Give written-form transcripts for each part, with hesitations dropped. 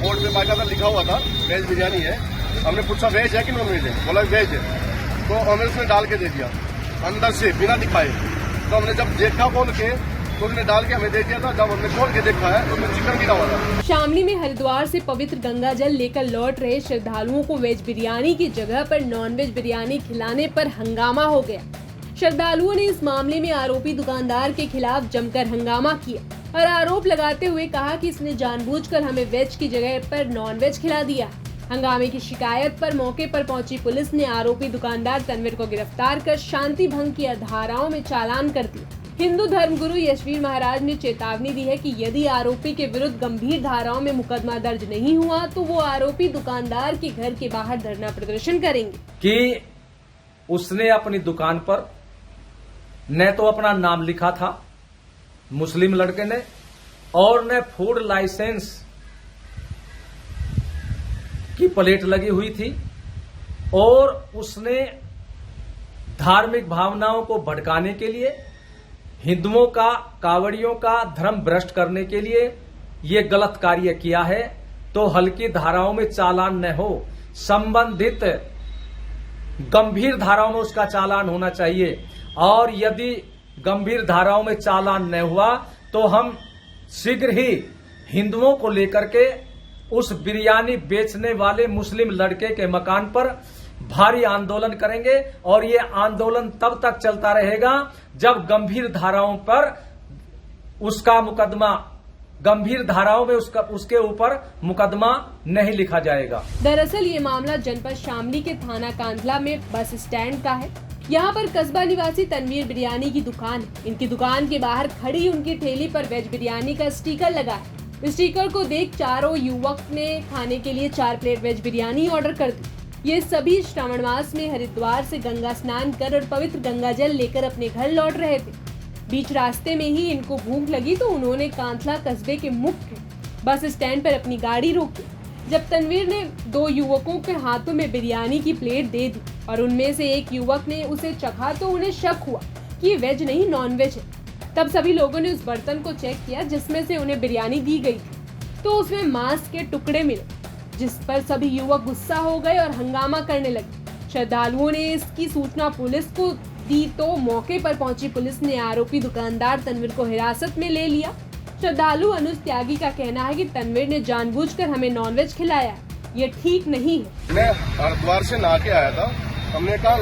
Board पे बाकायदा लिखा हुआ था वेज बिरयानी है। हमने पूछा वेज है कि नॉन वेज है, बोला वेज है। तो हमें उसने डाल के दे दिया अंदर से बिना दिखाए। तो हमने जब देखा खोल के तो उसने डाल के हमें दे दिया था। जब हमने खोल के देखा है तो उसमें चिकन गिरा हुआ था। शामली में हरिद्वार से पवित्र गंगा जल लेकर लौट रहे श्रद्धालुओं को वेज बिरयानी की जगह पर नॉनवेज बिरयानी खिलाने पर हंगामा हो गया। श्रद्धालुओं ने इस मामले में आरोपी दुकानदार के खिलाफ जमकर हंगामा किया और आरोप लगाते हुए कहा कि इसने जानबूझकर हमें वेज की जगह पर नॉनवेज खिला दिया। हंगामे की शिकायत पर मौके पर पहुंची पुलिस ने आरोपी दुकानदार तनवीर को गिरफ्तार कर शांति भंग की धाराओं में चालान कर दिया। हिंदू धर्मगुरु यशवीर महाराज ने चेतावनी दी है कि यदि आरोपी के विरुद्ध गंभीर धाराओं में मुकदमा दर्ज नहीं हुआ तो वो आरोपी दुकानदार के घर के बाहर धरना प्रदर्शन करेंगे। कि उसने अपनी दुकान पर न तो अपना नाम लिखा था मुस्लिम लड़के ने और न फूड लाइसेंस की प्लेट लगी हुई थी, और उसने धार्मिक भावनाओं को भड़काने के लिए, हिंदुओं का, कावड़ियों का धर्म भ्रष्ट करने के लिए ये गलत कार्य किया है। तो हल्की धाराओं में चालान न हो, संबंधित गंभीर धाराओं में उसका चालान होना चाहिए। और यदि गंभीर धाराओं में चालान न हुआ तो हम शीघ्र ही हिंदुओं को लेकर के उस बिरयानी बेचने वाले मुस्लिम लड़के के मकान पर भारी आंदोलन करेंगे। और ये आंदोलन तब तक चलता रहेगा जब गंभीर धाराओं पर उसका मुकदमा, गंभीर धाराओं में उसके ऊपर मुकदमा नहीं लिखा जाएगा। दरअसल ये मामला जनपद शामली के थाना कांधला में बस स्टैंड का है। यहाँ पर कस्बा निवासी तनवीर बिरयानी की दुकान है। इनकी दुकान के बाहर खड़ी उनकी ठेली पर वेज बिरयानी का स्टिकर लगा है। स्टिकर को देख चारों युवक ने खाने के लिए 4 प्लेट वेज बिरयानी ऑर्डर कर दी। ये सभी श्रावण मास में हरिद्वार से गंगा स्नान कर और पवित्र गंगा जल लेकर अपने घर लौट रहे थे। बीच रास्ते में ही इनको भूख लगी तो उन्होंने कांधला कस्बे के मुख्य बस स्टैंड पर अपनी गाड़ी रोकी। जब तनवीर ने 2 युवकों के हाथों में बिरयानी की प्लेट दे दी और उनमें से एक युवक ने उसे चखा तो उन्हें शक हुआ कि ये वेज नहीं नॉन वेज है। तब सभी लोगों ने उस बर्तन को चेक किया जिसमें से उन्हें बिरयानी दी गई थी, तो उसमें मांस के टुकड़े मिले, जिस पर सभी युवक गुस्सा हो गए और हंगामा करने लगे। श्रद्धालुओं ने इसकी सूचना पुलिस को दी तो मौके पर पहुंची पुलिस ने आरोपी दुकानदार तनवीर को हिरासत में ले लिया। श्रद्धालु अनुज त्यागी का कहना है कि तनवीर ने जानबूझकर हमें नॉनवेज खिलाया, ये ठीक नहीं है। मैं हरिद्वार से नहा के आया था, हमने कहा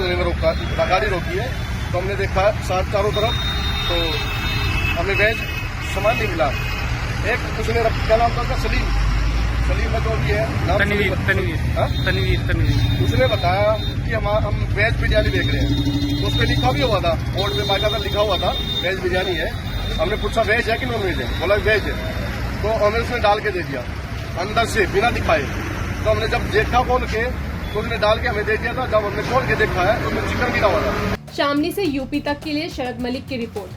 गाड़ी रोकी है तो हमने देखा चारों तरफ, तो हमें वेज सामान नहीं मिला। एक उसने क्या नाम था, सलीम का जो भी है नाम, तनवीर। उसने बताया कि हम वेज बिरयानी देख रहे हैं, तो उस पर लिखा भी हुआ था, बोर्ड पे बाकायदा लिखा हुआ था वेज बिरयानी है। हमने पूछा वेज है कि नॉन वेज है, बोला वेज है। तो हमें उसने डाल के दे दिया अंदर से बिना दिखाए। तो हमने जब देखा खोल के तो उसने डाल के हमें दे दिया था। जब हमने खोल के देखा है तो उसमें चिकन गिरा हुआ था। शामली से यूपी तक के लिए शरद मलिक की रिपोर्ट।